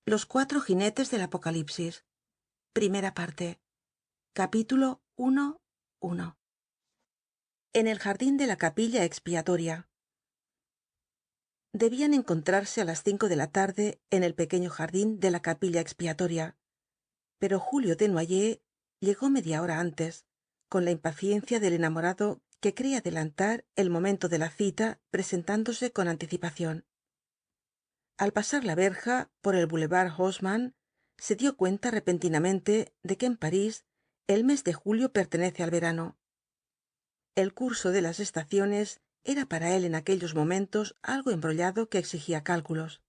Los cuatro jinetes del Apocalipsis. Primera parte. Capítulo 1. En el jardín de la capilla expiatoria. Debían encontrarse a las 5 de la tarde en el pequeño jardín de la capilla expiatoria, pero Julio Desnoyers llegó media hora antes, con la impaciencia del enamorado que cree adelantar el momento de la cita presentándose con anticipación. Al pasar la verja por el boulevard Haussmann, se dio cuenta repentinamente de que en París el mes de julio pertenece al verano. El curso de las estaciones era para él en aquellos momentos algo embrollado que exigía cálculos.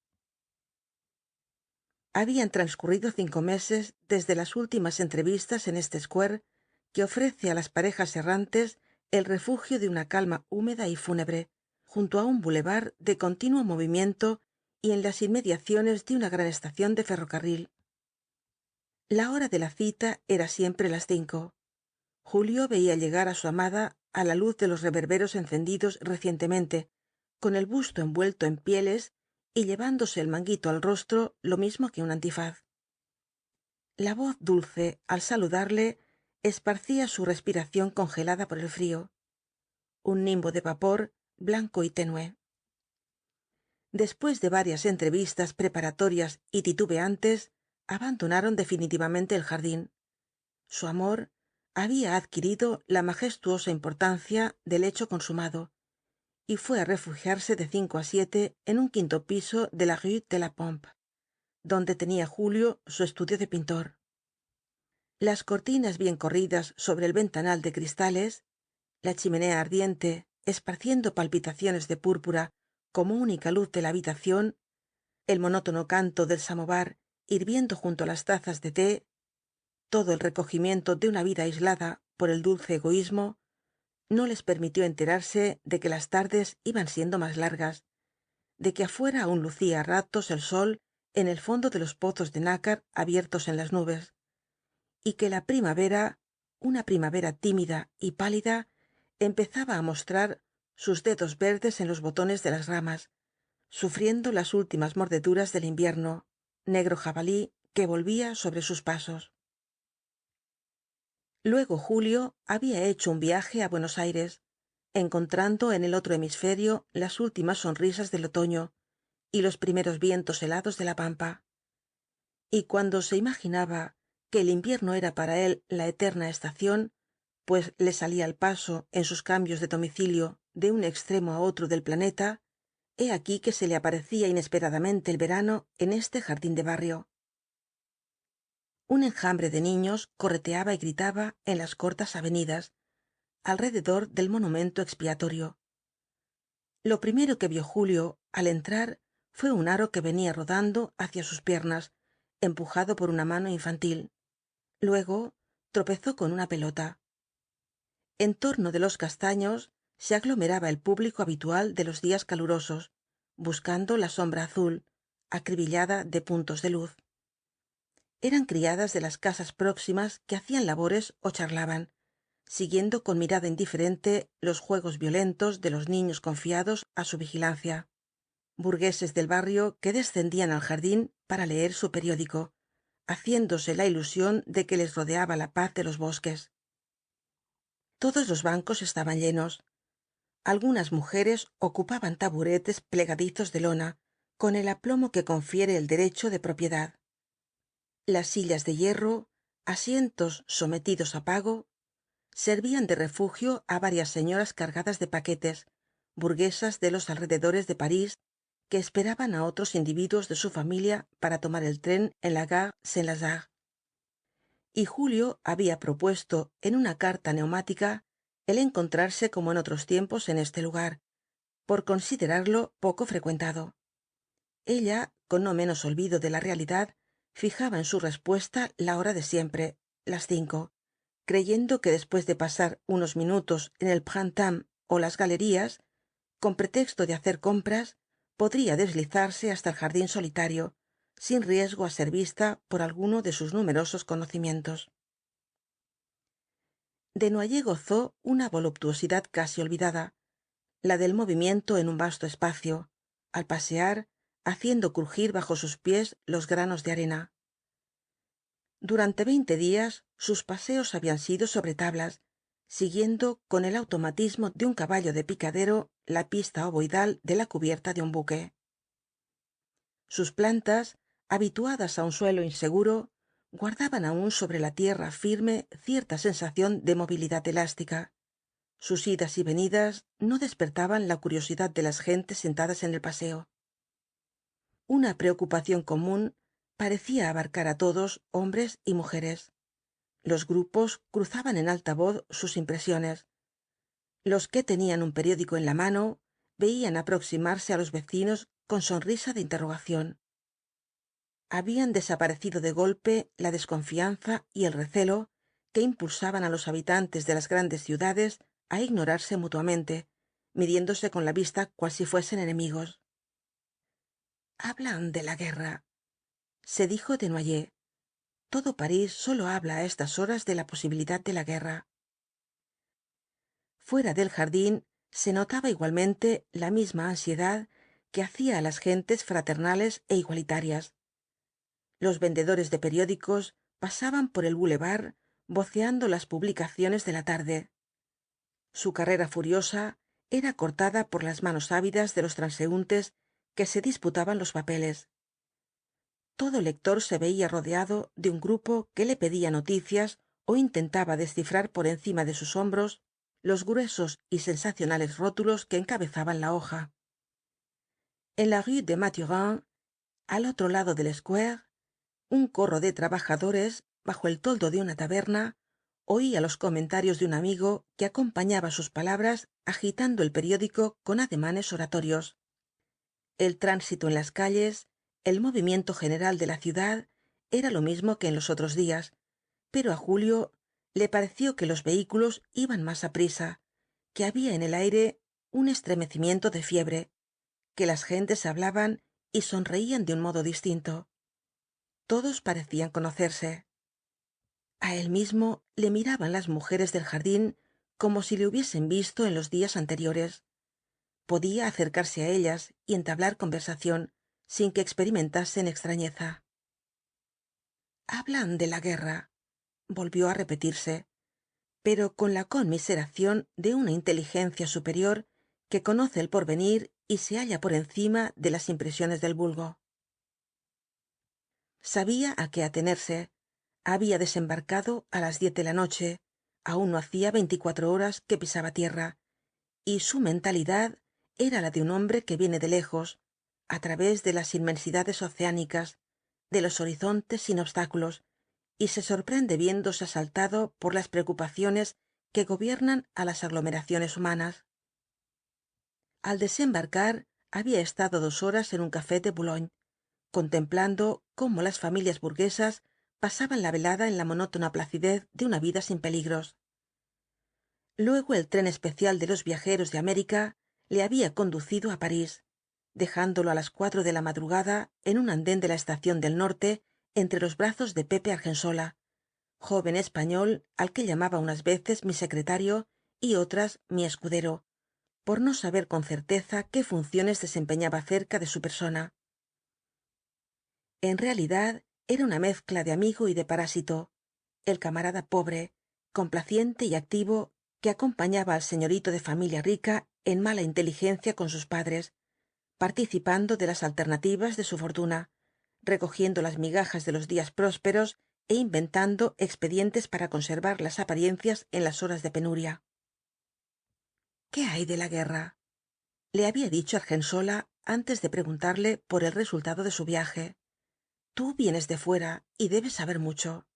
Habían transcurrido 5 meses desde las últimas entrevistas en este square que ofrece a las parejas errantes el refugio de una calma húmeda y fúnebre, junto a un boulevard de continuo movimiento y en las inmediaciones de una gran estación de ferrocarril. La hora de la cita era siempre las 5. Julio veía llegar a su amada a la luz de los reverberos encendidos recientemente, con el busto envuelto en pieles y llevándose el manguito al rostro lo mismo que un antifaz. La voz dulce, al saludarle, esparcía su respiración congelada por el frío. Un nimbo de vapor, blanco y tenue. Después de varias entrevistas preparatorias y titubeantes, abandonaron definitivamente el jardín. Su amor había adquirido la majestuosa importancia del hecho consumado, y fué a refugiarse de 5 a 7 en un quinto piso de la Rue de la Pompe, donde tenía Julio su estudio de pintor. Las cortinas bien corridas sobre el ventanal de cristales, la chimenea ardiente, esparciendo palpitaciones de púrpura como única luz de la habitación, el monótono canto del samovar hirviendo junto a las tazas de té, todo el recogimiento de una vida aislada por el dulce egoísmo, no les permitió enterarse de que las tardes iban siendo más largas, de que afuera aún lucía a ratos el sol en el fondo de los pozos de nácar abiertos en las nubes, y que la primavera, una primavera tímida y pálida, empezaba a mostrar sus dedos verdes en los botones de las ramas, sufriendo las últimas mordeduras del invierno, negro jabalí que volvía sobre sus pasos. Luego Julio había hecho un viaje a Buenos Aires, encontrando en el otro hemisferio las últimas sonrisas del otoño y los primeros vientos helados de la pampa. Y cuando se imaginaba que el invierno era para él la eterna estación, pues le salía al paso en sus cambios de domicilio de un extremo a otro del planeta, he aquí que se le aparecía inesperadamente el verano en este jardín de barrio. Un enjambre de niños correteaba y gritaba en las cortas avenidas, alrededor del monumento expiatorio. Lo primero que vio Julio al entrar fue un aro que venía rodando hacia sus piernas, empujado por una mano infantil. Luego tropezó con una pelota. En torno de los castaños se aglomeraba el público habitual de los días calurosos, buscando la sombra azul, acribillada de puntos de luz. Eran criadas de las casas próximas que hacían labores o charlaban, siguiendo con mirada indiferente los juegos violentos de los niños confiados a su vigilancia. Burgueses del barrio que descendían al jardín para leer su periódico, haciéndose la ilusión de que les rodeaba la paz de los bosques. Todos los bancos estaban llenos. Algunas mujeres ocupaban taburetes plegadizos de lona, con el aplomo que confiere el derecho de propiedad. Las sillas de hierro, asientos sometidos a pago, servían de refugio a varias señoras cargadas de paquetes, burguesas de los alrededores de París, que esperaban a otros individuos de su familia para tomar el tren en la gare Saint-Lazare. Y Julio había propuesto en una carta neumática el encontrarse como en otros tiempos en este lugar, por considerarlo poco frecuentado. Ella, con no menos olvido de la realidad, fijaba en su respuesta la hora de siempre, las 5, creyendo que después de pasar unos minutos en el Printemps o las galerías, con pretexto de hacer compras, podría deslizarse hasta el jardín solitario, sin riesgo a ser vista por alguno de sus numerosos conocimientos. Desnoyers gozó una voluptuosidad casi olvidada, la del movimiento en un vasto espacio, al pasear, haciendo crujir bajo sus pies los granos de arena. Durante 20 días sus paseos habían sido sobre tablas, siguiendo con el automatismo de un caballo de picadero la pista ovoidal de la cubierta de un buque. Sus plantas, habituadas a un suelo inseguro, guardaban aún sobre la tierra firme cierta sensación de movilidad elástica. Sus idas y venidas no despertaban la curiosidad de las gentes sentadas en el paseo. Una preocupación común parecía abarcar a todos, hombres y mujeres. Los grupos cruzaban en alta voz sus impresiones. Los que tenían un periódico en la mano veían aproximarse a los vecinos con sonrisa de interrogación. Habían desaparecido de golpe la desconfianza y el recelo que impulsaban a los habitantes de las grandes ciudades a ignorarse mutuamente, midiéndose con la vista cual si fuesen enemigos. Hablan de la guerra, se dijo Desnoyers. Todo París solo habla a estas horas de la posibilidad de la guerra. Fuera del jardín se notaba igualmente la misma ansiedad que hacía a las gentes fraternales e igualitarias. Los vendedores de periódicos pasaban por el boulevard voceando las publicaciones de la tarde. Su carrera furiosa era cortada por las manos ávidas de los transeúntes que se disputaban los papeles. Todo lector se veía rodeado de un grupo que le pedía noticias o intentaba descifrar por encima de sus hombros los gruesos y sensacionales rótulos que encabezaban la hoja. En la rue de Mathurin, al otro lado del square, un corro de trabajadores, bajo el toldo de una taberna, oía los comentarios de un amigo que acompañaba sus palabras agitando el periódico con ademanes oratorios. El tránsito en las calles, el movimiento general de la ciudad, era lo mismo que en los otros días, pero a Julio le pareció que los vehículos iban más aprisa, que había en el aire un estremecimiento de fiebre, que las gentes hablaban y sonreían de un modo distinto. Todos parecían conocerse. A él mismo le miraban las mujeres del jardín como si le hubiesen visto en los días anteriores. Podía acercarse a ellas y entablar conversación sin que experimentasen extrañeza. Hablan de la guerra, volvió a repetirse, pero con la conmiseración de una inteligencia superior que conoce el porvenir y se halla por encima de las impresiones del vulgo. Sabía a qué atenerse. Había desembarcado a las 10 de la noche, aún no hacía 24 horas que pisaba tierra, y su mentalidad era la de un hombre que viene de lejos, a través de las inmensidades oceánicas, de los horizontes sin obstáculos, y se sorprende viéndose asaltado por las preocupaciones que gobiernan a las aglomeraciones humanas. Al desembarcar, había estado 2 horas en un café de Boulogne, contemplando cómo las familias burguesas pasaban la velada en la monótona placidez de una vida sin peligros. Luego el tren especial de los viajeros de América le había conducido a París, dejándolo a las 4 de la madrugada en un andén de la estación del norte entre los brazos de Pepe Argensola, joven español al que llamaba unas veces mi secretario y otras mi escudero, por no saber con certeza qué funciones desempeñaba cerca de su persona. En realidad era una mezcla de amigo y de parásito, el camarada pobre, complaciente y activo que acompañaba al señorito de familia rica en mala inteligencia con sus padres, participando de las alternativas de su fortuna, recogiendo las migajas de los días prósperos e inventando expedientes para conservar las apariencias en las horas de penuria. ¿Qué hay de la guerra? Le había dicho Argensola antes de preguntarle por el resultado de su viaje. Tú vienes de fuera y debes saber mucho.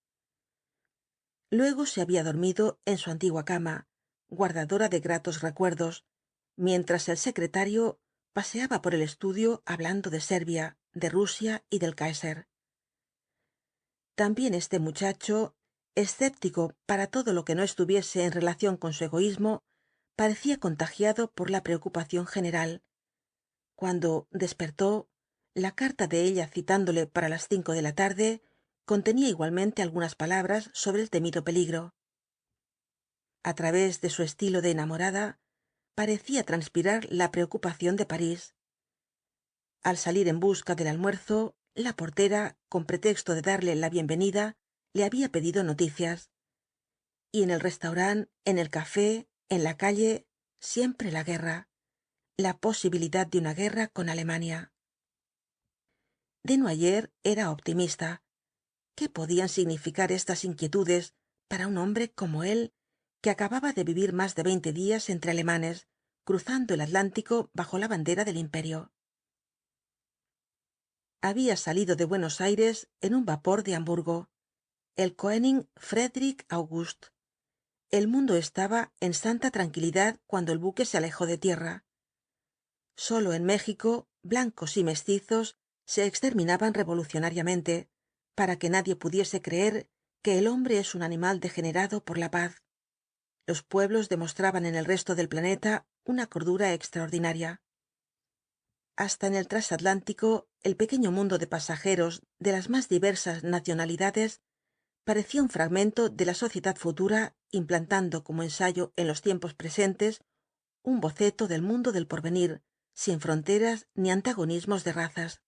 Luego se había dormido en su antigua cama, guardadora de gratos recuerdos, mientras el secretario paseaba por el estudio hablando de Servia, de Rusia y del Kaiser. También este muchacho, escéptico para todo lo que no estuviese en relación con su egoísmo, parecía contagiado por la preocupación general. Cuando despertó, la carta de ella citándole para las 5 de la tarde contenía igualmente algunas palabras sobre el temido peligro. A través de su estilo de enamorada, parecía transpirar la preocupación de París. Al salir en busca del almuerzo, la portera, con pretexto de darle la bienvenida, le había pedido noticias. Y en el restaurant, en el café, en la calle, siempre la guerra, la posibilidad de una guerra con Alemania. Desnoyers era optimista. ¿Qué podían significar estas inquietudes para un hombre como él, que acababa de vivir más de 20 días entre alemanes, cruzando el Atlántico bajo la bandera del Imperio? Había salido de Buenos Aires en un vapor de Hamburgo, el Koenig Friedrich August. El mundo estaba en santa tranquilidad cuando el buque se alejó de tierra. Solo en México, blancos y mestizos se exterminaban revolucionariamente, para que nadie pudiese creer que el hombre es un animal degenerado por la paz. Los pueblos demostraban en el resto del planeta una cordura extraordinaria. Hasta en el trasatlántico, el pequeño mundo de pasajeros de las más diversas nacionalidades parecía un fragmento de la sociedad futura, implantando como ensayo en los tiempos presentes un boceto del mundo del porvenir, sin fronteras ni antagonismos de razas.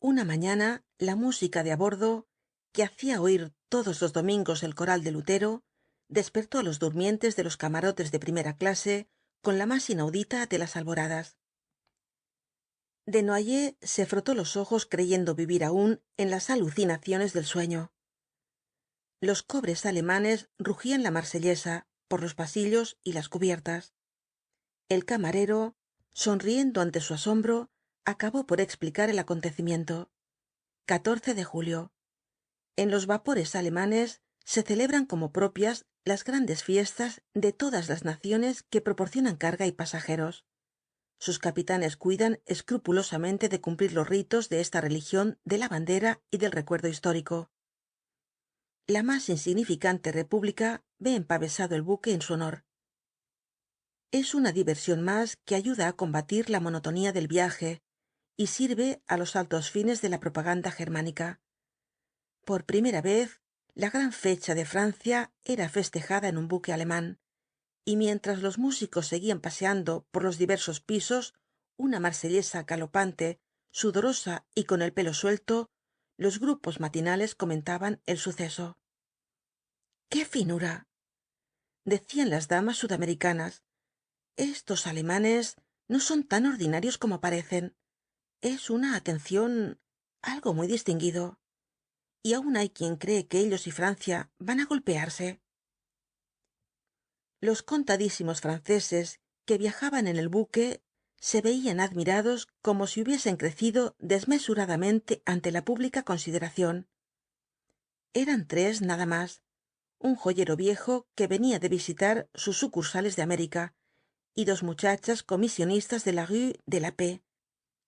Una mañana, la música de a bordo, que hacía oír todos los domingos el coral de Lutero, despertó a los durmientes de los camarotes de primera clase con la más inaudita de las alboradas. Desnoyers se frotó los ojos creyendo vivir aún en las alucinaciones del sueño. Los cobres alemanes rugían la marsellesa por los pasillos y las cubiertas. El camarero, sonriendo ante su asombro, acabó por explicar el acontecimiento. 14 de julio. En los vapores alemanes se celebran como propias las grandes fiestas de todas las naciones que proporcionan carga y pasajeros. Sus capitanes cuidan escrupulosamente de cumplir los ritos de esta religión de la bandera y del recuerdo histórico. La más insignificante república ve empavesado el buque en su honor. Es una diversión más que ayuda a combatir la monotonía del viaje y sirve a los altos fines de la propaganda germánica. Por primera vez, la gran fecha de Francia era festejada en un buque alemán, y mientras los músicos seguían paseando por los diversos pisos, una marsellesa galopante, sudorosa y con el pelo suelto, los grupos matinales comentaban el suceso. ¡Qué finura!, decían las damas sudamericanas. Estos alemanes no son tan ordinarios como parecen. Es una atención, algo muy distinguido. Y aún hay quien cree que ellos y Francia van a golpearse. Los contadísimos franceses que viajaban en el buque se veían admirados como si hubiesen crecido desmesuradamente ante la pública consideración. Eran tres nada más: un joyero viejo que venía de visitar sus sucursales de América, y dos muchachas comisionistas de la Rue de la Paix,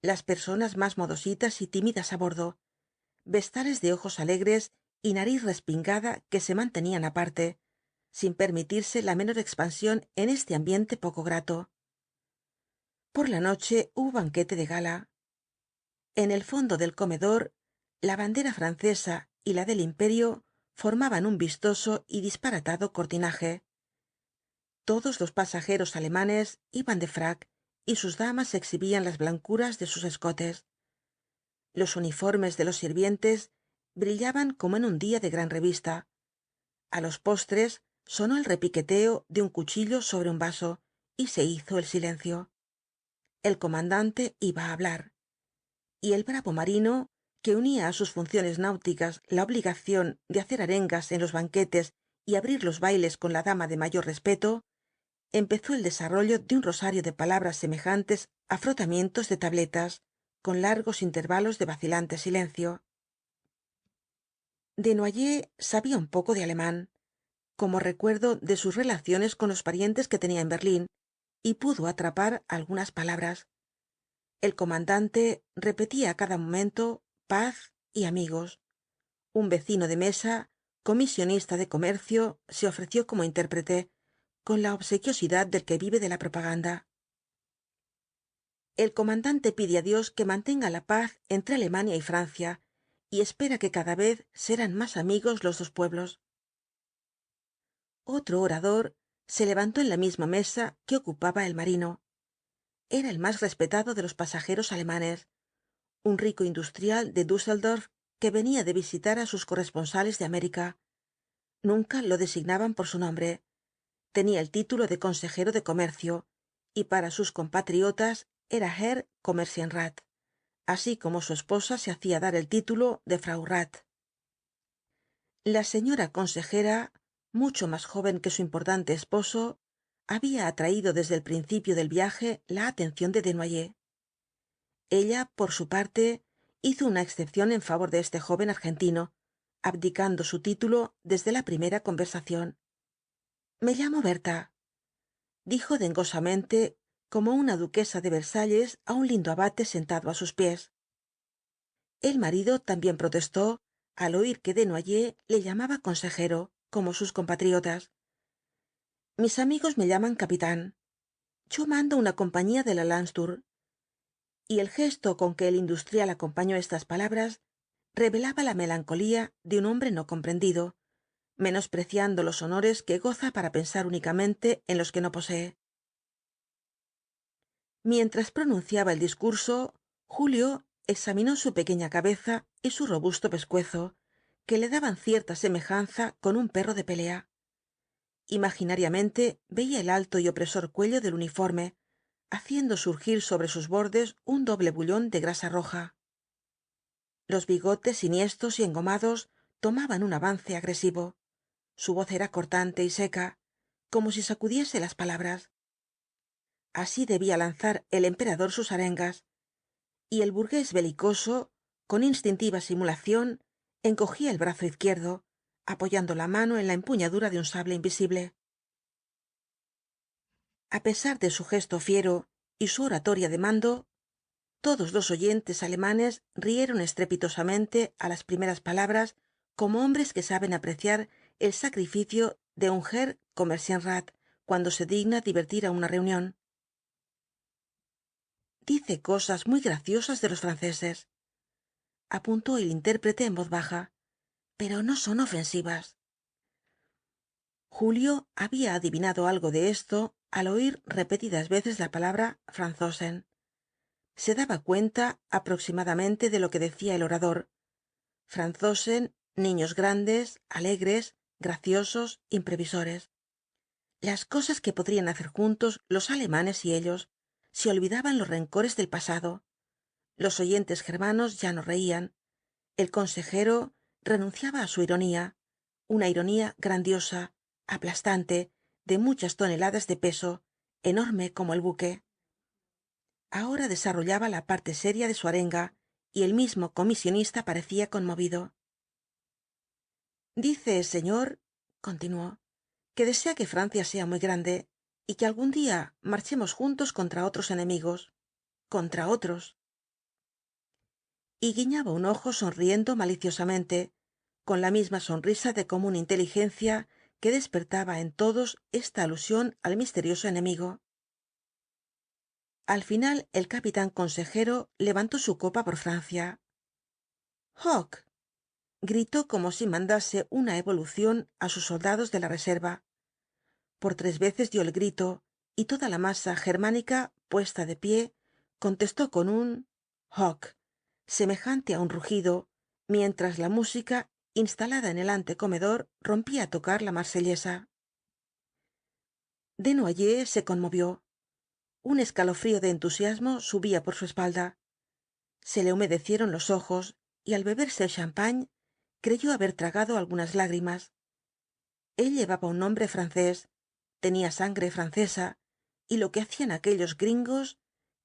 las personas más modositas y tímidas a bordo, vestales de ojos alegres y nariz respingada que se mantenían aparte, sin permitirse la menor expansión en este ambiente poco grato. Por la noche hubo banquete de gala. En el fondo del comedor, la bandera francesa y la del Imperio formaban un vistoso y disparatado cortinaje. Todos los pasajeros alemanes iban de frac y sus damas exhibían las blancuras de sus escotes. Los uniformes de los sirvientes brillaban como en un día de gran revista. A los postres sonó el repiqueteo de un cuchillo sobre un vaso y se hizo el silencio. El comandante iba a hablar, y el bravo marino, que unía a sus funciones náuticas la obligación de hacer arengas en los banquetes y abrir los bailes con la dama de mayor respeto, empezó el desarrollo de un rosario de palabras semejantes a frotamientos de tabletas, con largos intervalos de vacilante silencio. Desnoyers sabía un poco de alemán, como recuerdo de sus relaciones con los parientes que tenía en Berlín, y pudo atrapar algunas palabras. El comandante repetía a cada momento paz y amigos. Un vecino de mesa, comisionista de comercio, se ofreció como intérprete, con la obsequiosidad del que vive de la propaganda. El comandante pide a Dios que mantenga la paz entre Alemania y Francia, y espera que cada vez serán más amigos los dos pueblos. Otro orador se levantó en la misma mesa que ocupaba el marino. Era el más respetado de los pasajeros alemanes, un rico industrial de Düsseldorf que venía de visitar á sus corresponsales de América. Nunca lo designaban por su nombre. Tenía el título de consejero de comercio, y para sus compatriotas era Herr Kommerzienrat, así como su esposa se hacía dar el título de Frau Rath. La señora consejera, mucho más joven que su importante esposo, había atraído desde el principio del viaje la atención de Desnoyers. Ella, por su parte, hizo una excepción en favor de este joven argentino, abdicando su título desde la primera conversación. Me llamo Berta, dijo dengosamente, como una duquesa de Versalles a un lindo abate sentado á sus pies. El marido también protestó al oír que Desnoyers le llamaba consejero, como sus compatriotas. Mis amigos me llaman capitán. Yo mando una compañía de la Landstur. Y el gesto con que el industrial acompañó estas palabras revelaba la melancolía de un hombre no comprendido, menospreciando los honores que goza para pensar únicamente en los que no posee. Mientras pronunciaba el discurso, Julio examinó su pequeña cabeza y su robusto pescuezo, que le daban cierta semejanza con un perro de pelea. Imaginariamente veía el alto y opresor cuello del uniforme, haciendo surgir sobre sus bordes un doble bullón de grasa roja. Los bigotes siniestros y engomados tomaban un avance agresivo. Su voz era cortante y seca, como si sacudiese las palabras. Así debía lanzar el emperador sus arengas, y el burgués belicoso, con instintiva simulación, encogía el brazo izquierdo, apoyando la mano en la empuñadura de un sable invisible. A pesar de su gesto fiero y su oratoria de mando, todos los oyentes alemanes rieron estrepitosamente á las primeras palabras, como hombres que saben apreciar el sacrificio de un Herr Kommerzienrat cuando se digna divertir á una reunión. Dice cosas muy graciosas de los franceses, apuntó el intérprete en voz baja, pero no son ofensivas. Julio había adivinado algo de esto al oír repetidas veces la palabra Franzosen. Se daba cuenta aproximadamente de lo que decía el orador. Franzosen, niños grandes, alegres, graciosos, imprevisores. Las cosas que podrían hacer juntos los alemanes y ellos, si olvidaban los rencores del pasado. Los oyentes germanos ya no reían. El consejero renunciaba á su ironía, una ironía grandiosa, aplastante, de muchas toneladas de peso, enorme como el buque. Ahora desarrollaba la parte seria de su arenga, y el mismo comisionista parecía conmovido. Dice, señor, continuó, que desea que Francia sea muy grande, y que algún día marchemos juntos contra otros enemigos, contra otros. Y guiñaba un ojo sonriendo maliciosamente, con la misma sonrisa de común inteligencia que despertaba en todos esta alusión al misterioso enemigo. Al final el capitán consejero levantó su copa por Francia. Hoch, gritó como si mandase una evolución á sus soldados de la reserva. Por 3 veces dio el grito, y toda la masa germánica, puesta de pie, contestó con un Hoch, semejante á un rugido, mientras la música, instalada en el antecomedor, rompía á tocar la marsellesa. Desnoyers se conmovió. Un escalofrío de entusiasmo subía por su espalda. Se le humedecieron los ojos, y al beberse el champagne creyó haber tragado algunas lágrimas. Él llevaba un nombre francés, tenía sangre francesa, y lo que hacían aquellos gringos,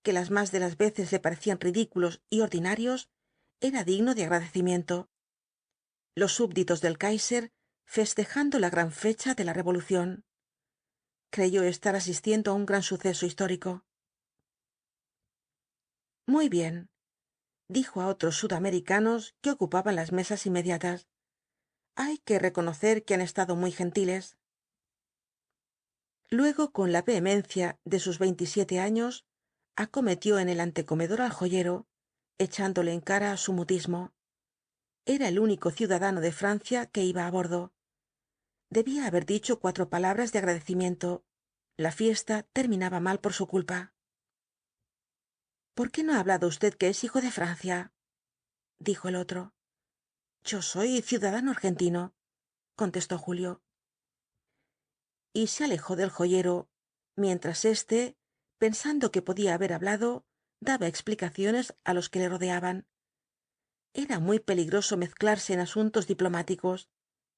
que las más de las veces le parecían ridículos y ordinarios, era digno de agradecimiento. Los súbditos del Kaiser festejando la gran fecha de la Revolución. Creyó estar asistiendo a un gran suceso histórico. Muy bien, dijo a otros sudamericanos que ocupaban las mesas inmediatas. Hay que reconocer que han estado muy gentiles. Luego, con la vehemencia de sus 27 años, acometió en el antecomedor al joyero, echándole en cara su mutismo. Era el único ciudadano de Francia que iba á bordo. Debía haber dicho 4 palabras de agradecimiento. La fiesta terminaba mal por su culpa. ¿Por qué no ha hablado usted que es hijo de Francia? Dijo el otro. Yo soy ciudadano argentino, contestó Julio. Y se alejó del joyero, mientras éste, pensando que podía haber hablado, daba explicaciones a los que le rodeaban. Era muy peligroso mezclarse en asuntos diplomáticos.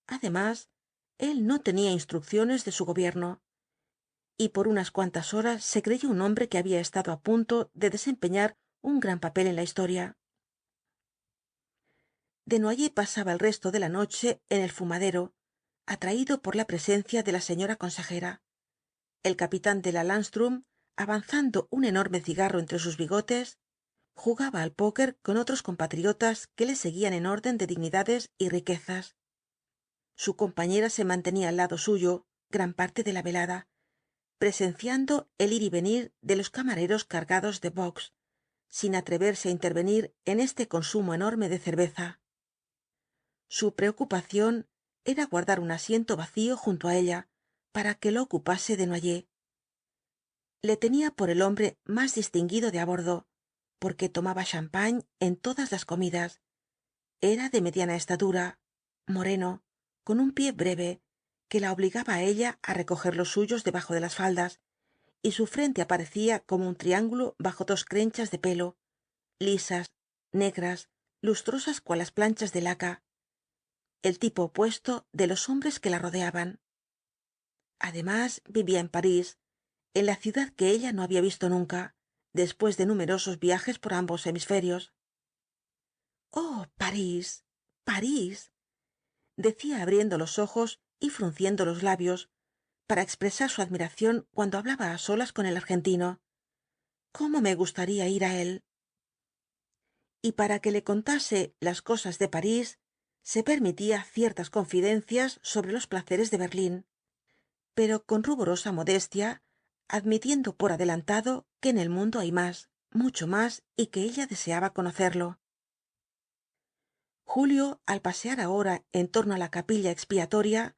Además, él no tenía instrucciones de su gobierno, y por unas cuantas horas se creyó un hombre que había estado a punto de desempeñar un gran papel en la historia. Desnoyers pasaba el resto de la noche en el fumadero, atraído por la presencia de la señora consejera. El capitán de la Landsturm, avanzando un enorme cigarro entre sus bigotes, jugaba al póker con otros compatriotas que le seguían en orden de dignidades y riquezas. Su compañera se mantenía al lado suyo gran parte de la velada, presenciando el ir y venir de los camareros cargados de bocks, sin atreverse a intervenir en este consumo enorme de cerveza. Su preocupación era guardar un asiento vacío junto a ella, para que lo ocupase Desnoyers. Le tenía por el hombre más distinguido de a bordo, porque tomaba champagne en todas las comidas. Era de mediana estatura, moreno, con un pie breve, que la obligaba a ella a recoger los suyos debajo de las faldas, y su frente aparecía como un triángulo bajo dos crenchas de pelo, lisas, negras, lustrosas cual las planchas de laca, el tipo opuesto de los hombres que la rodeaban. Además, vivía en París, en la ciudad que ella no había visto nunca, después de numerosos viajes por ambos hemisferios. Oh, París, París, decía abriendo los ojos y frunciendo los labios, para expresar su admiración cuando hablaba a solas con el argentino. ¿Cómo me gustaría ir a él? Y para que le contase las cosas de París, se permitía ciertas confidencias sobre los placeres de Berlín, pero con ruborosa modestia, admitiendo por adelantado que en el mundo hay más, mucho más, y que ella deseaba conocerlo. Julio, al pasear ahora en torno a la capilla expiatoria,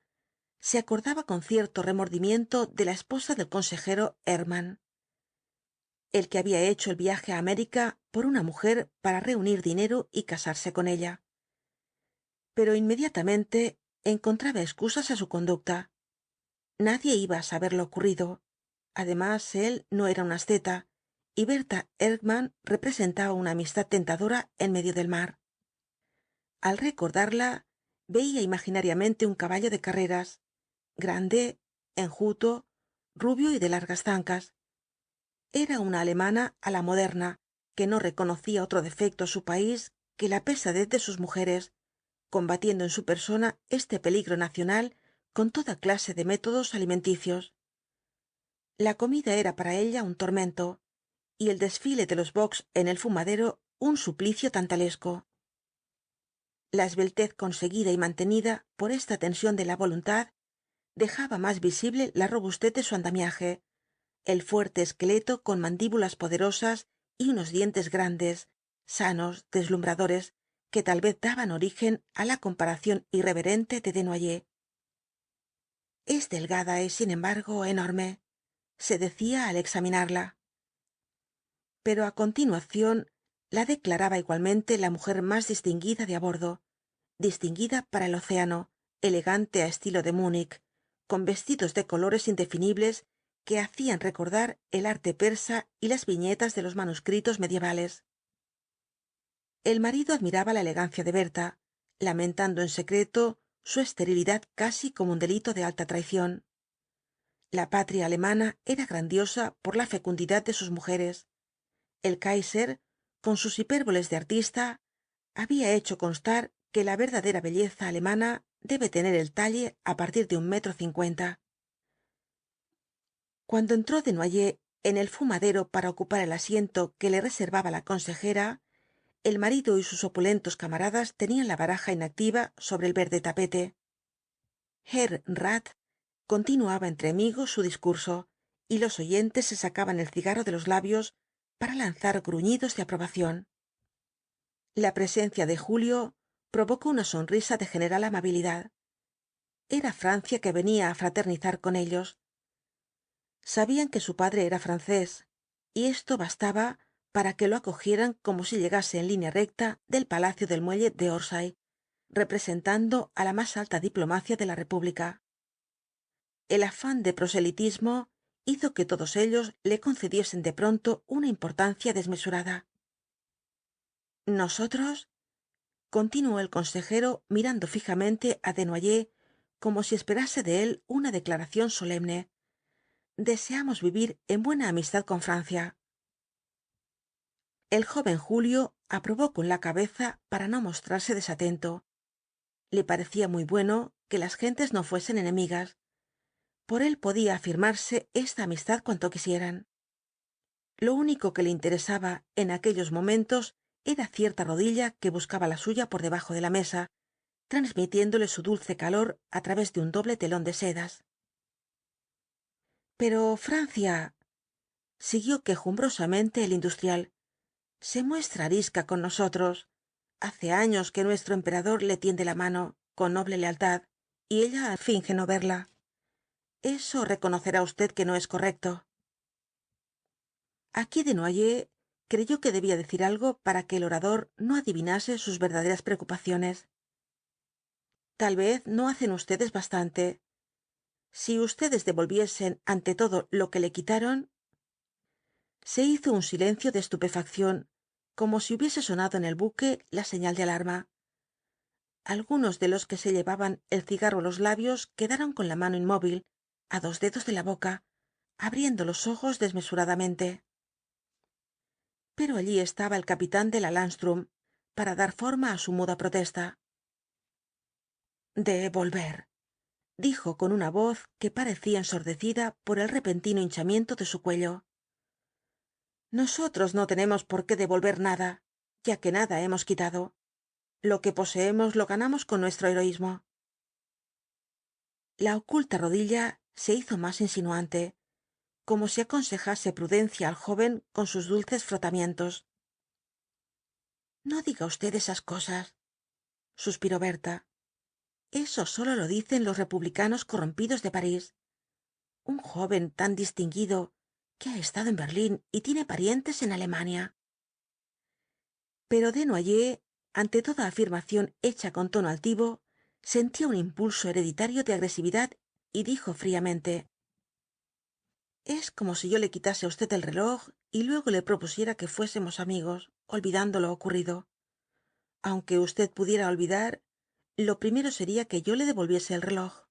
se acordaba con cierto remordimiento de la esposa del consejero Hermann, el que había hecho el viaje a América por una mujer para reunir dinero y casarse con ella. Pero inmediatamente encontraba excusas a su conducta. Nadie iba a saber lo ocurrido. Además, él no era un asceta, y Berta Erckmann representaba una amistad tentadora en medio del mar. Al recordarla, veía imaginariamente un caballo de carreras, grande, enjuto, rubio y de largas zancas. Era una alemana a la moderna, que no reconocía otro defecto a su país que la pesadez de sus mujeres, combatiendo en su persona este peligro nacional con toda clase de métodos alimenticios. La comida era para ella un tormento, y el desfile de los bocks en el fumadero un suplicio tantalesco. La esbeltez conseguida y mantenida por esta tensión de la voluntad dejaba más visible la robustez de su andamiaje, el fuerte esqueleto con mandíbulas poderosas y unos dientes grandes, sanos, deslumbradores, que tal vez daban origen a la comparación irreverente de Desnoyers. Es delgada y, sin embargo, enorme, se decía al examinarla. Pero a continuación la declaraba igualmente la mujer más distinguida de a bordo, distinguida para el océano, elegante a estilo de Múnich, con vestidos de colores indefinibles que hacían recordar el arte persa y las viñetas de los manuscritos medievales. El marido admiraba la elegancia de Berta, lamentando en secreto su esterilidad casi como un delito de alta traición. La patria alemana era grandiosa por la fecundidad de sus mujeres. El Kaiser, con sus hipérboles de artista, había hecho constar que la verdadera belleza alemana debe tener el talle a partir de 1,50 m. Cuando entró Desnoyers en el fumadero para ocupar el asiento que le reservaba la consejera, el marido y sus opulentos camaradas tenían la baraja inactiva sobre el verde tapete. Herr Rath continuaba entre amigos su discurso, y los oyentes se sacaban el cigarro de los labios para lanzar gruñidos de aprobación. La presencia de Julio provocó una sonrisa de general amabilidad. Era Francia que venía a fraternizar con ellos. Sabían que su padre era francés, y esto bastaba para que lo acogieran como si llegase en línea recta del palacio del muelle de Orsay, representando a la más alta diplomacia de la república. El afán de proselitismo hizo que todos ellos le concediesen de pronto una importancia desmesurada. Nosotros, continuó el consejero mirando fijamente a Desnoyers como si esperase de él una declaración solemne, deseamos vivir en buena amistad con Francia. El joven Julio aprobó con la cabeza para no mostrarse desatento. Le parecía muy bueno que las gentes no fuesen enemigas. Por él podía afirmarse esta amistad cuanto quisieran. Lo único que le interesaba en aquellos momentos era cierta rodilla que buscaba la suya por debajo de la mesa, transmitiéndole su dulce calor a través de un doble telón de sedas. Pero Francia, siguió quejumbrosamente el industrial, se muestra arisca con nosotros. Hace años que nuestro emperador le tiende la mano, con noble lealtad, y ella finge no verla. Eso reconocerá usted que no es correcto. Aquí Desnoyers creyó que debía decir algo para que el orador no adivinase sus verdaderas preocupaciones. Tal vez no hacen ustedes bastante. Si ustedes devolviesen ante todo lo que le quitaron. Se hizo un silencio de estupefacción, como si hubiese sonado en el buque la señal de alarma. Algunos de los que se llevaban el cigarro a los labios quedaron con la mano inmóvil, a 2 dedos de la boca, abriendo los ojos desmesuradamente. Pero allí estaba el capitán de la Landsturm para dar forma a su muda protesta. Devolver, dijo con una voz que parecía ensordecida por el repentino hinchamiento de su cuello. Nosotros no tenemos por qué devolver nada, ya que nada hemos quitado. Lo que poseemos lo ganamos con nuestro heroísmo. La oculta rodilla se hizo más insinuante, como si aconsejase prudencia al joven con sus dulces frotamientos. No diga usted esas cosas, suspiró Berta. Eso solo lo dicen los republicanos corrompidos de París. Un joven tan distinguido que ha estado en Berlín y tiene parientes en Alemania. Pero Desnoyers, ante toda afirmación hecha con tono altivo, sentía un impulso hereditario de agresividad y dijo fríamente: es como si yo le quitase á usted el reloj y luego le propusiera que fuésemos amigos, olvidando lo ocurrido. Aunque usted pudiera olvidar, lo primero sería que yo le devolviese el reloj.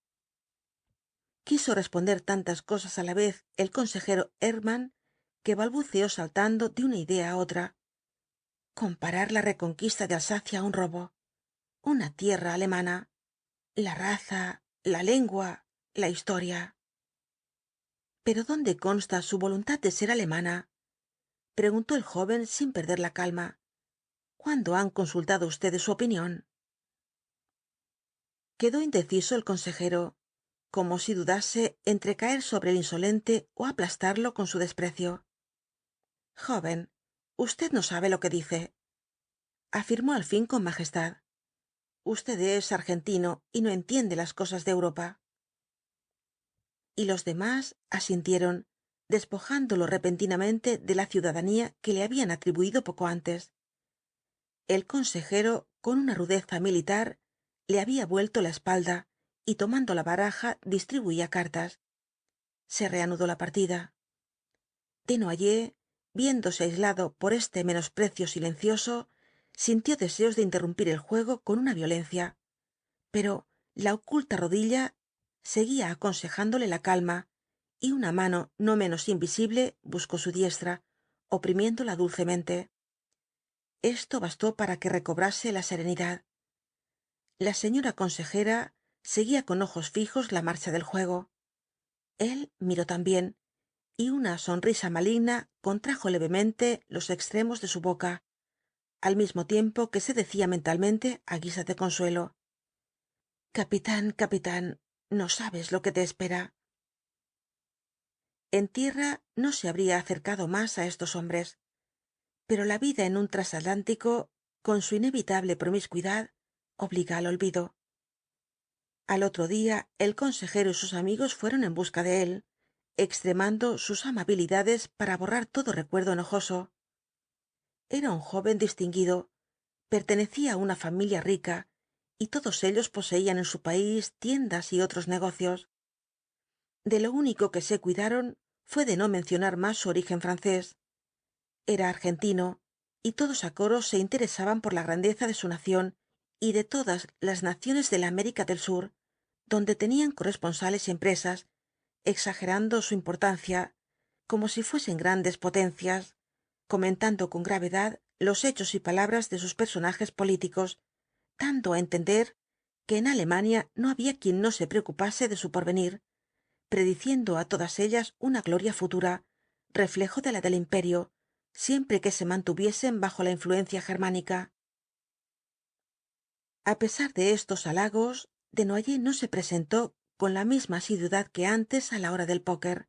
Quiso responder tantas cosas á la vez el consejero Hermann que balbuceó saltando de una idea á otra. Comparar la reconquista de Alsacia a un robo. Una tierra alemana. La raza, la lengua, la historia. ¿Pero dónde consta su voluntad de ser alemana? Preguntó el joven sin perder la calma. ¿Cuándo han consultado ustedes su opinión? Quedó indeciso el consejero, como si dudase entre caer sobre el insolente o aplastarlo con su desprecio. Joven, usted no sabe lo que dice, afirmó al fin con majestad. Usted es argentino y no entiende las cosas de Europa. Y los demás asintieron, despojándolo repentinamente de la ciudadanía que le habían atribuido poco antes. El consejero, con una rudeza militar, le había vuelto la espalda y tomando la baraja distribuía cartas. Se reanudó la partida. Desnoyers, viéndose aislado por este menosprecio silencioso, sintió deseos de interrumpir el juego con una violencia, pero la oculta rodilla seguía aconsejándole la calma, y una mano no menos invisible buscó su diestra, oprimiéndola dulcemente. Esto bastó para que recobrase la serenidad. La señora consejera seguía con ojos fijos la marcha del juego. Él miró también, y una sonrisa maligna contrajo levemente los extremos de su boca, al mismo tiempo que se decía mentalmente á guisa de consuelo: capitán, capitán, no sabes lo que te espera. En tierra no se habría acercado más á estos hombres, pero la vida en un trasatlántico, con su inevitable promiscuidad, obliga al olvido. Al otro día el consejero y sus amigos fueron en busca de él, extremando sus amabilidades para borrar todo recuerdo enojoso. Era un joven distinguido, pertenecía a una familia rica, y todos ellos poseían en su país tiendas y otros negocios. De lo único que se cuidaron fué de no mencionar más su origen francés. Era argentino, y todos á coro se interesaban por la grandeza de su nación y de todas las naciones de la América del Sur, donde tenían corresponsales y empresas, exagerando su importancia, como si fuesen grandes potencias, comentando con gravedad los hechos y palabras de sus personajes políticos, dando á entender que en Alemania no había quien no se preocupase de su porvenir, prediciendo a todas ellas una gloria futura, reflejo de la del imperio, siempre que se mantuviesen bajo la influencia germánica. A pesar de estos halagos, Desnoyers no se presentó con la misma asiduidad que antes a la hora del póker.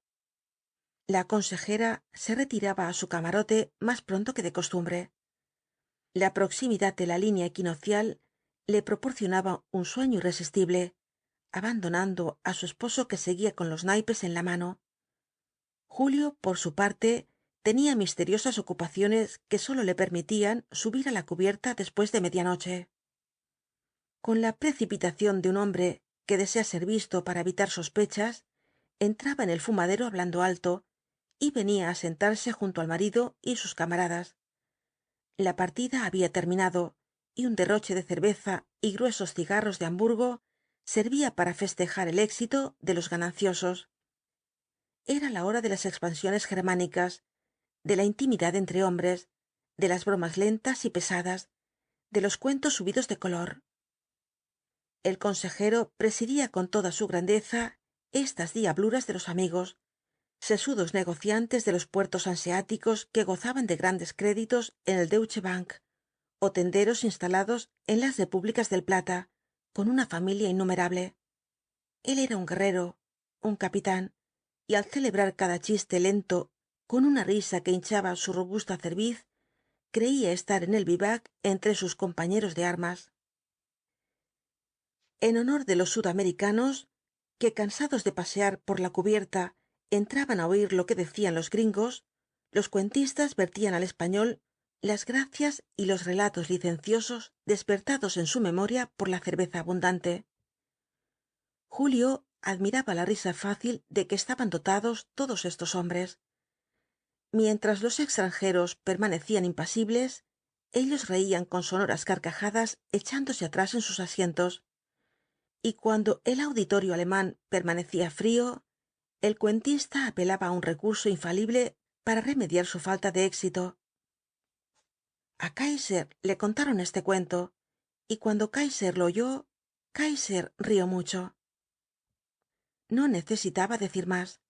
La consejera se retiraba a su camarote más pronto que de costumbre. La proximidad de la línea equinoccial le proporcionaba un sueño irresistible, abandonando á su esposo que seguía con los naipes en la mano. Julio, por su parte, tenía misteriosas ocupaciones que sólo le permitían subir á la cubierta después de medianoche. Con la precipitación de un hombre que desea ser visto para evitar sospechas, entraba en el fumadero hablando alto y venía á sentarse junto al marido y sus camaradas. La partida había terminado y un derroche de cerveza y gruesos cigarros de Hamburgo servía para festejar el éxito de los gananciosos. Era la hora de las expansiones germánicas, de la intimidad entre hombres, de las bromas lentas y pesadas, de los cuentos subidos de color. El consejero presidía con toda su grandeza estas diabluras de los amigos, sesudos negociantes de los puertos hanseáticos que gozaban de grandes créditos en el Deutsche Bank, o tenderos instalados en las repúblicas del Plata, con una familia innumerable. Él era un guerrero, un capitán, y al celebrar cada chiste lento con una risa que hinchaba su robusta cerviz, creía estar en el vivac entre sus compañeros de armas. En honor de los sudamericanos, que cansados de pasear por la cubierta entraban á oír lo que decían los gringos, los cuentistas vertían al español las gracias y los relatos licenciosos despertados en su memoria por la cerveza abundante. Julio admiraba la risa fácil de que estaban dotados todos estos hombres. Mientras los extranjeros permanecían impasibles, ellos reían con sonoras carcajadas echándose atrás en sus asientos. Y cuando el auditorio alemán permanecía frío, el cuentista apelaba a un recurso infalible para remediar su falta de éxito. A Kaiser le contaron este cuento, y cuando Kaiser lo oyó, Kaiser rió mucho. No necesitaba decir más.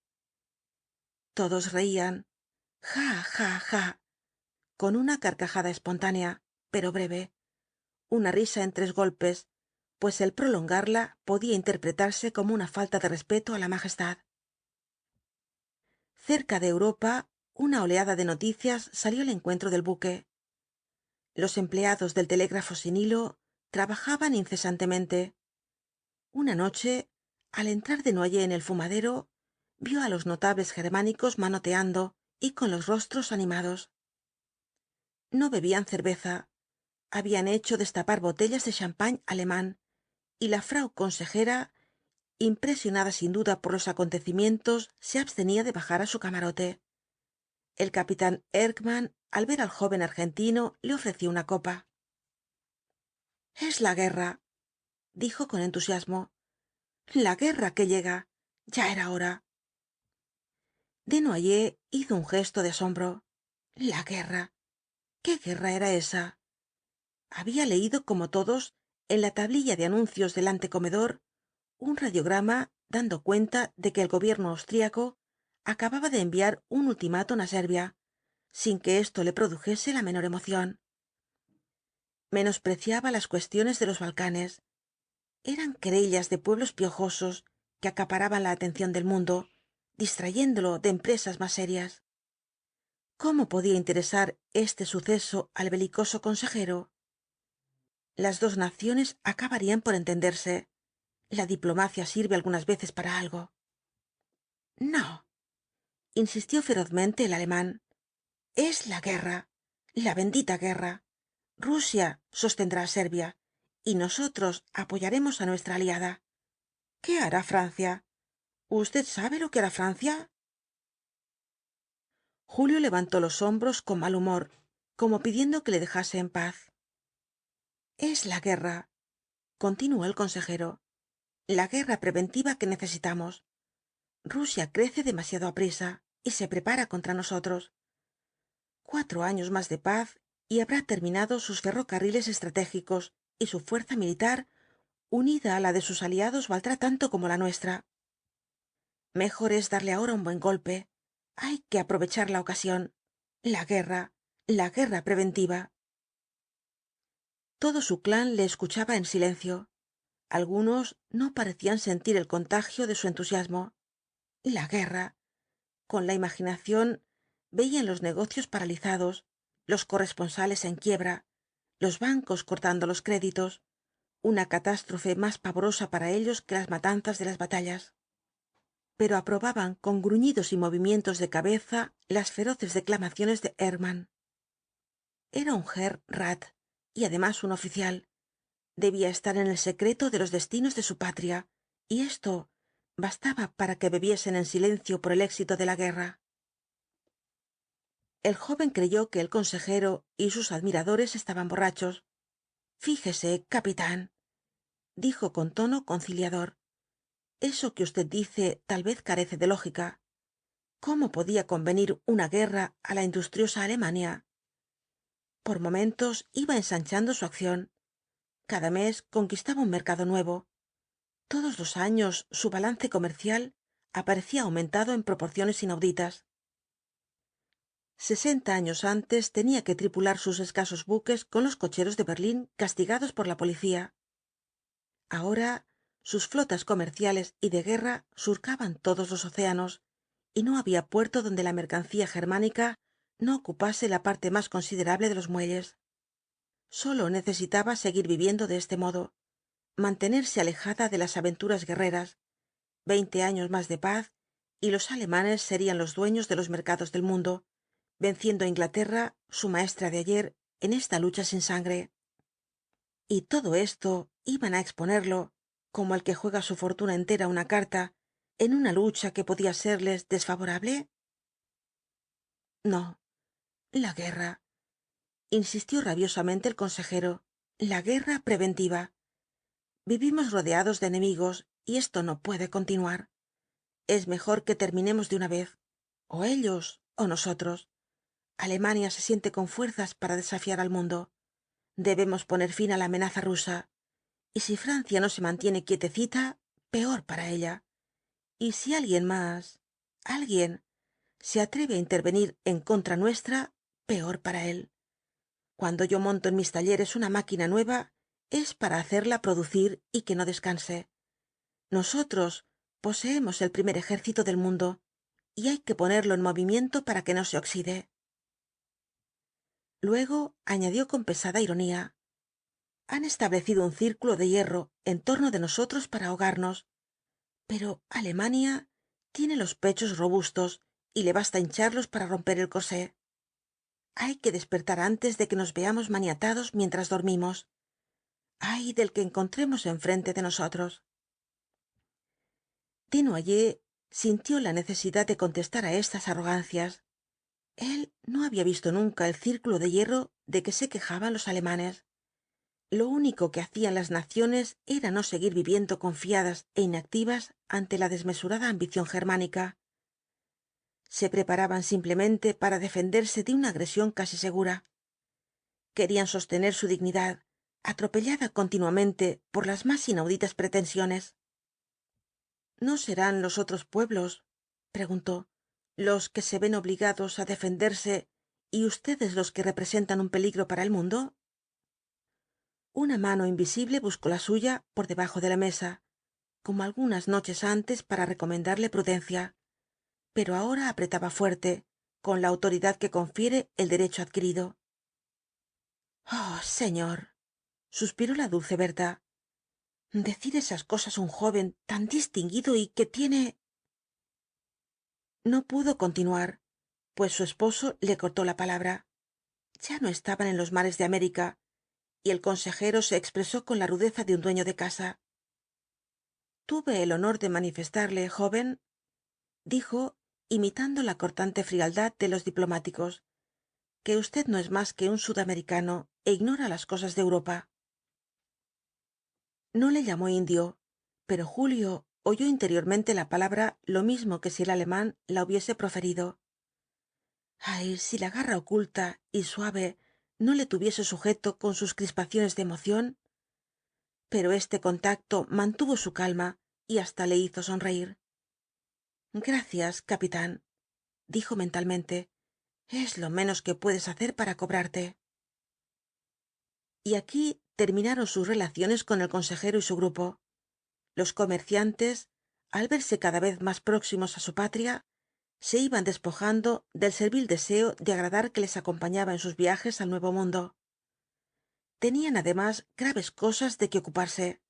Todos reían, ja, ja, ja, con una carcajada espontánea, pero breve, una risa en tres golpes, pues el prolongarla podía interpretarse como una falta de respeto a la majestad. Cerca de Europa, una oleada de noticias salió al encuentro del buque. Los empleados del telégrafo sin hilo trabajaban incesantemente. Una noche, al entrar Desnoyers en el fumadero, vio á los notables germánicos manoteando y con los rostros animados. No bebían cerveza, habían hecho destapar botellas de champagne alemán, y la frau consejera, impresionada sin duda por los acontecimientos, se abstenía de bajar á su camarote. El capitán Erckmann, al ver al joven argentino, le ofreció una copa. Es la guerra, dijo con entusiasmo. La guerra que llega. Ya era hora. Desnoyers hizo un gesto de asombro. La guerra. ¿Qué guerra era esa? Había leído, como todos, en la tablilla de anuncios del antecomedor, un radiograma dando cuenta de que el gobierno austríaco acababa de enviar un ultimátum a Serbia, sin que esto le produjese la menor emoción. Menospreciaba las cuestiones de los Balcanes. Eran querellas de pueblos piojosos que acaparaban la atención del mundo, distrayéndolo de empresas más serias. ¿Cómo podía interesar este suceso al belicoso consejero? Las dos naciones acabarían por entenderse. La diplomacia sirve algunas veces para algo. No, insistió ferozmente el alemán. Es la guerra. La bendita guerra. Rusia sostendrá a Serbia y nosotros apoyaremos a nuestra aliada. ¿Qué hará Francia? ¿Usted sabe lo que hará Francia? Julio levantó los hombros con mal humor, como pidiendo que le dejase en paz. Es la guerra, continuó el consejero, la guerra preventiva que necesitamos. Rusia crece demasiado aprisa y se prepara contra nosotros. 4 años más de paz y habrá terminado sus ferrocarriles estratégicos y su fuerza militar, unida a la de sus aliados, valdrá tanto como la nuestra. Mejor es darle ahora un buen golpe. Hay que aprovechar la ocasión. La guerra preventiva. Todo su clan le escuchaba en silencio. Algunos no parecían sentir el contagio de su entusiasmo. La guerra. Con la imaginación veían los negocios paralizados, los corresponsales en quiebra, los bancos cortando los créditos, una catástrofe más pavorosa para ellos que las matanzas de las batallas. Pero aprobaban con gruñidos y movimientos de cabeza las feroces declamaciones de Hermann. Era un Herr Rat y además un oficial. Debía estar en el secreto de los destinos de su patria, y esto bastaba para que bebiesen en silencio por el éxito de la guerra. El joven creyó que el consejero y sus admiradores estaban borrachos. Fíjese, capitán, dijo con tono conciliador. Eso que usted dice tal vez carece de lógica. ¿Cómo podía convenir una guerra a la industriosa Alemania? Por momentos iba ensanchando su acción. Cada mes conquistaba un mercado nuevo. Todos los años su balance comercial aparecía aumentado en proporciones inauditas. 60 años antes tenía que tripular sus escasos buques con los cocheros de Berlín castigados por la policía. Ahora sus flotas comerciales y de guerra surcaban todos los océanos, y no había puerto donde la mercancía germánica no ocupase la parte más considerable de los muelles. Solo necesitaba seguir viviendo de este modo, mantenerse alejada de las aventuras guerreras. 20 años más de paz y los alemanes serían los dueños de los mercados del mundo, venciendo a Inglaterra, su maestra de ayer, en esta lucha sin sangre. Y todo esto iban a exponerlo, como el que juega su fortuna entera a una carta, en una lucha que podía serles desfavorable. No, la guerra, insistió rabiosamente el consejero, la guerra preventiva. Vivimos rodeados de enemigos y esto no puede continuar. Es mejor que terminemos de una vez, o ellos o nosotros. Alemania se siente con fuerzas para desafiar al mundo. Debemos poner fin a la amenaza rusa. Y si Francia no se mantiene quietecita, peor para ella. Y si alguien, se atreve a intervenir en contra nuestra, peor para él. Cuando yo monto en mis talleres una máquina nueva, es para hacerla producir y que no descanse. Nosotros poseemos el primer ejército del mundo, y hay que ponerlo en movimiento para que no se oxide. Luego añadió con pesada ironía: han establecido un círculo de hierro en torno de nosotros para ahogarnos, pero Alemania tiene los pechos robustos y le basta hincharlos para romper el corsé. Hay que despertar antes de que nos veamos maniatados mientras dormimos. Ay del que encontremos enfrente de nosotros. Desnoyers sintió la necesidad de contestar a estas arrogancias. Él no había visto nunca el círculo de hierro de que se quejaban los alemanes. Lo único que hacían las naciones era no seguir viviendo confiadas e inactivas ante la desmesurada ambición germánica. Se preparaban simplemente para defenderse de una agresión casi segura. Querían sostener su dignidad, atropellada continuamente por las más inauditas pretensiones. ¿No serán los otros pueblos, preguntó, los que se ven obligados a defenderse y ustedes los que representan un peligro para el mundo? Una mano invisible buscó la suya por debajo de la mesa, como algunas noches antes, para recomendarle prudencia, pero ahora apretaba fuerte, con la autoridad que confiere el derecho adquirido. Oh, señor, suspiró la dulce Berta, decir esas cosas a un joven tan distinguido y que tiene... No pudo continuar, pues su esposo le cortó la palabra. ya no estaban en los mares de América, y el consejero se expresó con la rudeza de un dueño de casa. Tuve el honor de manifestarle, joven, dijo, imitando la cortante frialdad de los diplomáticos, que usted no es más que un sudamericano e ignora las cosas de Europa. No le llamó indio, pero Julio oyó interiormente la palabra lo mismo que si el alemán la hubiese proferido. Ay, si la garra oculta y suave no le tuviese sujeto con sus crispaciones de emoción. Pero este contacto mantuvo su calma y hasta le hizo sonreír. Gracias, capitán, dijo mentalmente. Es lo menos que puedes hacer para cobrarte. Y aquí terminaron sus relaciones con el consejero y su grupo. Los comerciantes, al verse cada vez más próximos a su patria, se iban despojando del servil deseo de agradar que les acompañaba en sus viajes al Nuevo Mundo. Tenían además graves cosas de que ocuparse.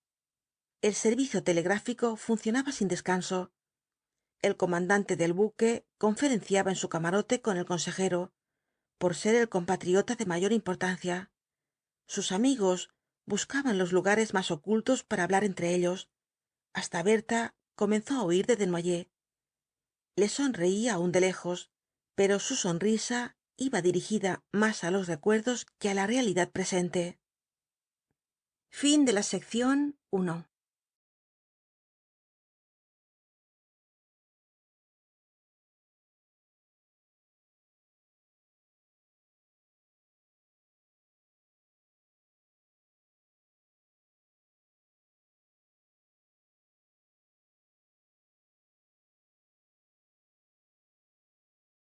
El servicio telegráfico funcionaba sin descanso. El comandante del buque conferenciaba en su camarote con el consejero, por ser el compatriota de mayor importancia. Sus amigos buscaban los lugares más ocultos para hablar entre ellos. Hasta Berta comenzó a oír de Desnoyers. Le sonreía aún de lejos, pero su sonrisa iba dirigida más a los recuerdos que a la realidad presente.